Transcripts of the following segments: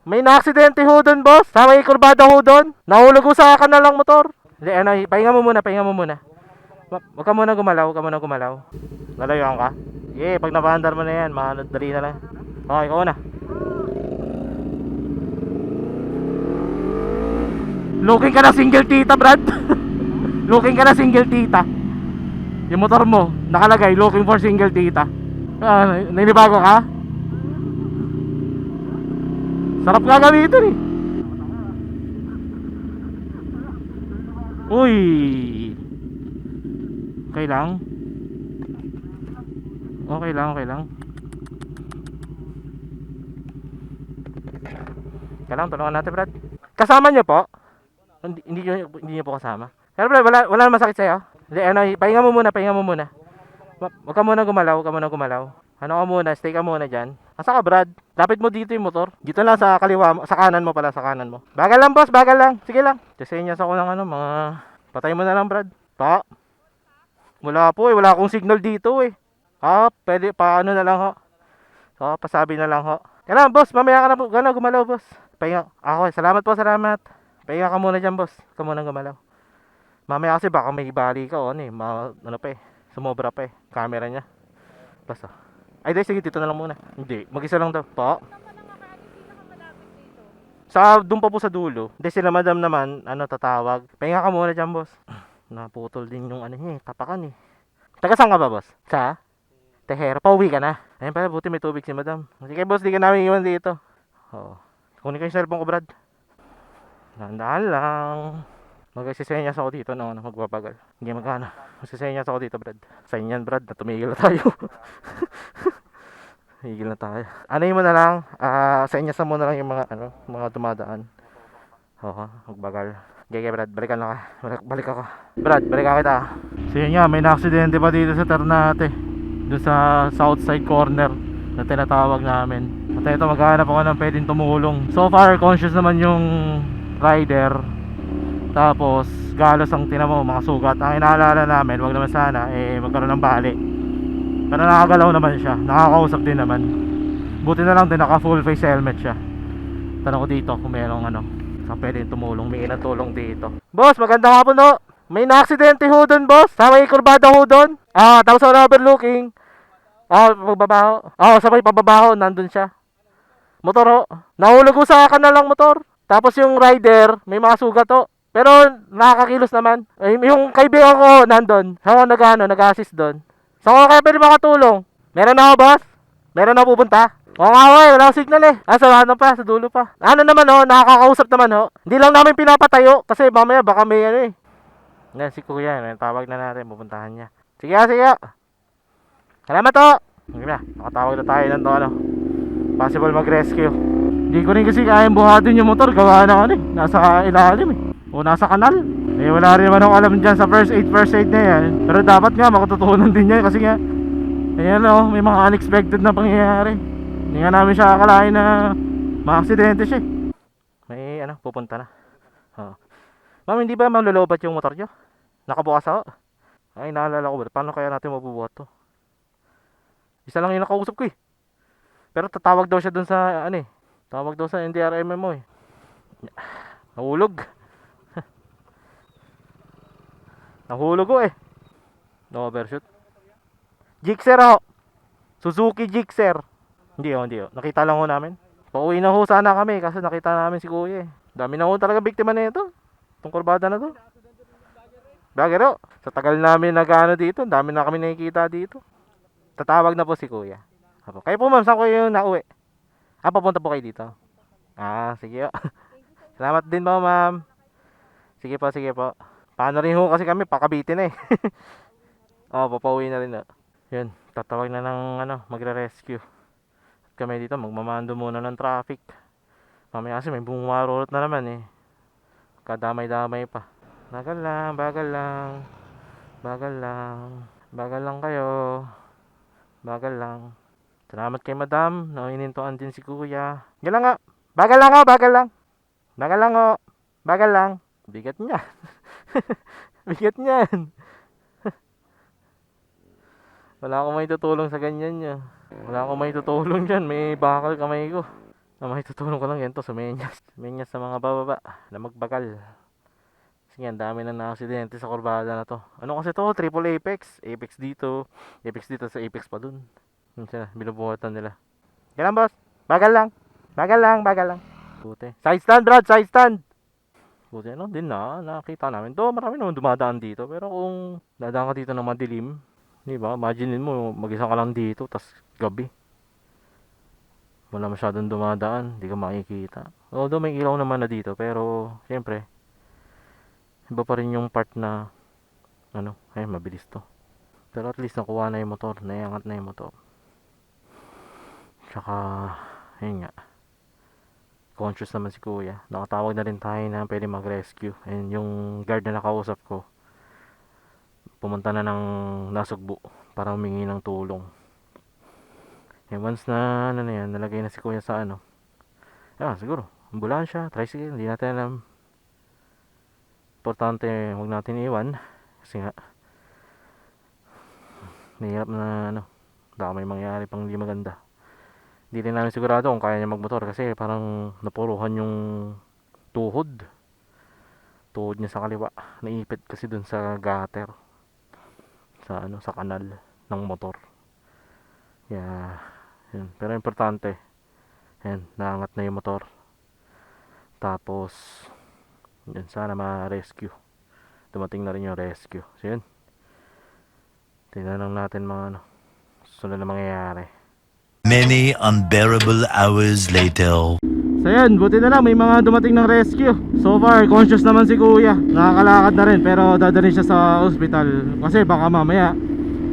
May na-aksidente ho doon, boss. Sa may kurbada ho doon. Nahulog ho sa kanalang motor. Hindi, ano, pahinga mo muna, pahinga mo muna. Huwag ka muna gumalaw, huwag ka muna gumalaw. Lalayuan ka? Sige, pag napaandar mo na yan, dali na lang. Okay, ikaw na. Looking ka na single tita, Brad. Looking ka na single tita. Yung motor mo, nakalagay, looking for single tita. Nainibago ka? Sarap nga gamitin eh. Uy. Okay lang. Okay lang, okay lang. Kailangan tulungan natin, Brad. Kasama niyo po? Hindi niyo po kasama. Pero Brad, wala na masakit sa'yo? Hindi, ano, pahinga mo muna, pahinga mo muna. Huwag ka muna gumalaw, huwag ka muna gumalaw. Ano ka muna, stay ka muna dyan. Asa ka, Brad? Lapit mo dito yung motor. Dito lang sa kaliwa mo, sa kanan mo pala, sa kanan mo. Bagal lang, boss, bagal lang. Sige lang. Tisenyas ako ng ano, mga... Patay mo na lang, Brad. Pa? Wala po eh, wala akong signal dito eh. Pwede, paano na lang ho. Pasabi na lang ho. Kailangan, boss, mamaya ka na po. Gano'n, gumalaw, boss. Pahinga. Ako, salamat po, salamat. Pahinga ka muna dyan, boss. Ka muna gumalaw. Mamaya kasi baka may bali ka, ano eh. Ano pa eh. Sumobra pa eh. Camera niya. Basta. Ay, dahil sige, dito na lang muna. Hindi, mag-isa lang daw. Po? Doon pa po sa dulo. Hindi, sila madam naman, ano, tatawag. Pahinga ka muna dyan, boss. Naputol din yung ano eh, tapakan eh. Taga saan ka ba, boss? Sa? Tehera, pauwi ka na. Ayun pala, buti may tubig si madam. Sige, boss, di ka namin iwan dito. Oo. Kunin ko yung cellphone ko, Brad. Nandaan lang. Magsisenyas ako dito no, magbabagal. Hindi magkano. Magsisenyas ako dito, Brad. Sa inyan, Brad, na tumigil na tayo. Tumigil na tayo. Ano mo na lang, senyas mo na lang yung mga, ano, mga dumadaan. Oo, magbagal. Gege, Brad, balikan lang ka. Balik ako. Brad, balikan kita. So yun nga, may na-aksidente pa dito sa Ternate. Doon sa south side corner na tinatawag namin. At ito, maghahanap ako ng pwedeng tumulong. So far, conscious naman yung rider. Tapos, galos ang tinamo, mga sugat. Ang inaalala namin, wag naman sana, magkaroon ng bali. Pero nakagalaw naman siya. Nakakausap din naman. Buti na lang din, naka full face helmet siya. Tanong ko dito kung merong ano, sa pwedeng tumulong, may inang tulong dito. Boss, magandang hapon no. May na-aksidente ho doon, boss. Sa may kurbada ho doon. Tapos sa overlooking. Pagbabaho. Sa may pababaho, nandun siya. Motor ho. Nahulog ho sa kanalang motor. Tapos yung rider, may mga sugat ho. Pero nakakakilos naman. Yung kaibigan ko nandun. Ako nag-assist doon. So kung kaya pwede makatulong. Meron na ho, boss? Meron na ho pupunta? Oo nga ho eh, wala akong signal eh. Sa ano pa, sa dulo pa. Ano naman ho, nakakausap naman ho. Hindi lang namin pinapatayo kasi mamaya baka may ano eh. Yan si kuya, tawag na natin, pupuntahan niya. Sige. Salamat ho. Sige na, nakatawag na tayo ng to ano. Possible mag-rescue. Hindi ko rin kasi kayang buhatin yung motor, gawa na ano eh. Nasa ilalim eh. O nasa kanal. Wala rin naman akong alam dyan sa first aid na yan. Pero dapat nga matutunan din yan kasi nga ayan o, may mga unexpected na pangyayari. Hindi nga namin siya akalain na ma-aksidente siya. May ano, pupunta na. Ma'am, hindi ba malolobat yung motor nyo? Nakabukas ako. Ay, naalala ko ba? Paano kaya natin mabubuhat to? Isa lang yung nakausap ko eh. Pero tatawag daw siya dun sa ano eh. Tawag daw sa NDRMMO eh. Nahulog. Nahulog ko eh. No overshoot. Gixxer ako. Suzuki Gixxer. Hindi oh. Nakita lang ho namin. Pauwi na ho sana kami kasi nakita namin si kuya eh. Dami na ho talaga biktima na ito. Itong kurbada na to. Bagay ho. Sa tagal namin nag-ano dito, dami na kami nakikita dito. Tatawag na po si kuya. Kayo po ma'am, saan ko yung nauwi? Papunta po kayo dito. Sige ho. Salamat din po ma'am. Sige po. Paano rin ho kasi kami, pakabitin eh. Papauwi na rin ho. Yun, tatawag na ng ano, magre-rescue. Kami dito, magmamando muna ng traffic. Mamaya kasi may bumarulot na naman eh. Kadamay-damay pa. Bagal lang kayo. Bagal lang. Salamat kay madam, inintuan din si kuya. Yan lang nga. Bagal lang. Bigat niya. Bigat niyan. Wala akong may tutulong sa ganyan niya. Wala akong may tutulong dyan. May bakal kamay ko. May tutulong ko lang yan to sa Menyas. Menyas sa mga bababa na magbagal. Kasi nga, ang dami na na-aksidente sa kurbada na to. Ano kasi to? Triple Apex. Apex dito. Apex dito sa Apex pa dun. Yun sila, binubuhatan nila. Kailan boss? Bagal lang. Bagal lang, bagal lang. Buti. Side stand, Brad, side stand. Buti ano, din na, nakita namin. Do, marami naman dumadaan dito. Pero kung dadaan ka dito ng madilim, di ba? Imagine mo, mag-isa ka lang dito, tas gabi. Wala masyadong dumadaan, di ka makikita. Although may ilaw naman na dito, pero siyempre, iba pa rin yung part na, ano, ay mabilis to. Pero at least nakuha na yung motor, naiangat na yung motor. Tsaka, ayun nga, conscious naman si kuya. Nakatawag na rin tayo na pwede mag-rescue. And yung guard na nakausap ko, pumunta na ng Nasugbu para humingi ng tulong. And once na, ano na yan, nalagay na si kuya sa ano, siguro, ambulansya, tricycle, hindi natin alam. Importante, huwag natin iwan. Kasi nga, nahihirap na, ano, baka may mangyari pang hindi maganda. Hindi rin namin sigurado kung kaya niya magmotor kasi parang napuruhan yung tuhod. Tuhod niya sa kaliwa. Naipit kasi dun sa gutter. Sa ano, sa kanal ng motor. Yeah, yun. Pero importante, yan, naangat na yung motor. Tapos, yun, sana ma-rescue. Dumating na rin yung rescue. So yun. Tingnan lang natin mga ano, sunod na mangyayari. Many unbearable hours later. So yan, buti na lang may mga dumating ng rescue. So far, conscious naman si kuya. Nakakalakad na rin pero dadalhin siya sa ospital. Kasi baka mamaya,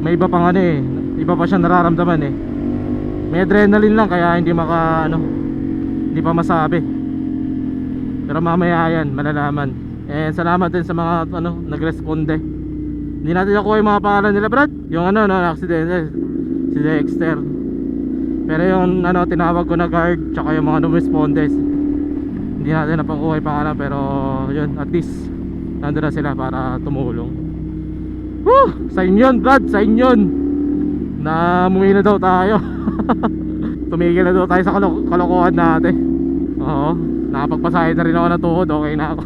may iba pang ano eh. Iba pa siya nararamdaman eh. May adrenaline lang kaya hindi hindi pa masabi. Pero mamaya yan, malalaman. And salamat din sa mga nagresponde. Hindi natin nakuha yung mga pangalan nila, Brad. Yung na-aksidente, si Dexter. Pero yung tinawag ko na guard tsaka yung mga respondes, hindi natin napakuha yung pangalan. Pero yun, at least nandun na sila para tumulong. Woo! Sign yun, Brad, sign yun na umuwi na daw tayo. Tumigil na daw tayo sa kalokohan natin. Oo, nakapagpasahid na rin ako ng tuhod. Okay na ako.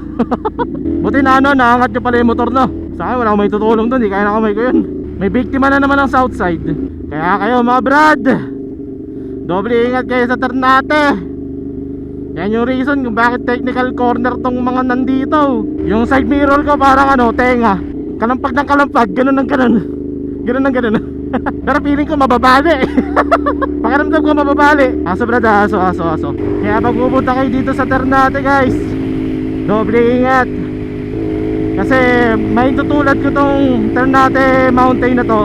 Buti na naangat nyo pala yung motor no. Sa akin wala akong may tutulong dun, di kaya nakamay ko yun. May biktima na naman ang south side. Kaya kayo mga Brad, doble ingat kayo sa Ternate. Yan yung reason kung bakit technical corner tong mga nandito. Yung side mirror ko parang tenga. Kalampag ng kalampag, ganun ng ganun. Ganun ng ganun. Pero feeling ko mababali. Pakiramdam ko mababali. Aso Brad, aso. Kaya pag pupunta kayo dito sa Ternate guys, doble ingat. Kasi may tutulad ko tong Ternate Mountain na to.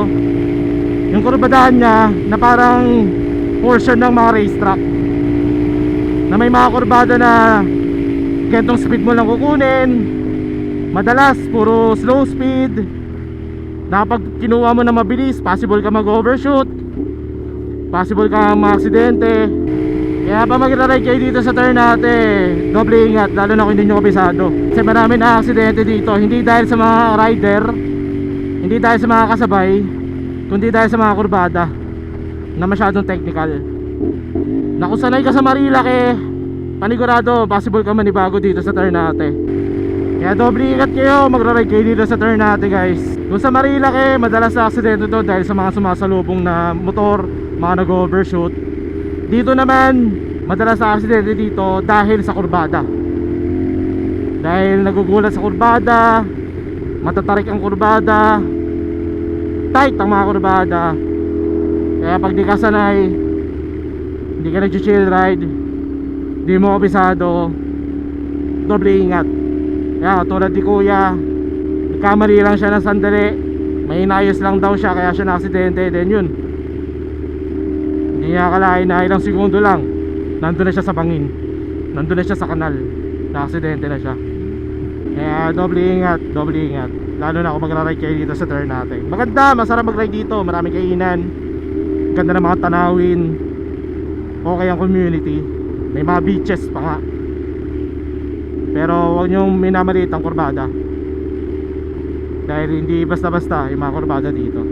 Yung kurbadahan niya na parang portion ng mga racetrack, na may mga kurbada na gantong speed mo lang kukunin. Madalas puro slow speed, na pag kinuha mo na mabilis, possible ka mag-overshoot, possible ka ma-aksidente. Kaya pa magra-ride kayo dito sa Ternate, doble ingat, lalo na kung hindi nyo kabisado. Kasi marami na aksidente dito, hindi dahil sa mga rider, hindi dahil sa mga kasabay, kundi dahil sa mga kurbada na masyadong technical. Na kung sanay ka sa Marilake, panigurado possible ka manibago dito sa Ternate. Kaya doble ingat kayo, magra-ride kayo dito sa Ternate guys. Kung sa Marilake, madalas na aksidente to dahil sa mga sumasalubong na motor, mga nag-overshoot. Dito naman, madalas na aksidente dito dahil sa kurbada. Dahil nagugulat sa kurbada, matatarik ang kurbada, tight ang mga kurbada. Kaya pag di ka sanay, hindi ka nag-chill ride, di mo kabisado, doble ingat. Kaya tulad ni kuya, nagkamali lang siya ng sandali, may inayos lang daw siya kaya siya na-aksidente. Then yun, hindi niya akalain na ilang segundo lang nandun na siya sa bangin, nandun na siya sa kanal, na-aksidente na siya. Kaya doble ingat, lalo na kung magra-ride kayo dito sa Ternate. Maganda, masarap mag-ride dito, maraming kainan, ganda ng mga tanawin, okay ang community, may mga beaches pa nga. Pero huwag nyong minamaliit ang kurbada, dahil hindi basta-basta yung mga kurbada dito.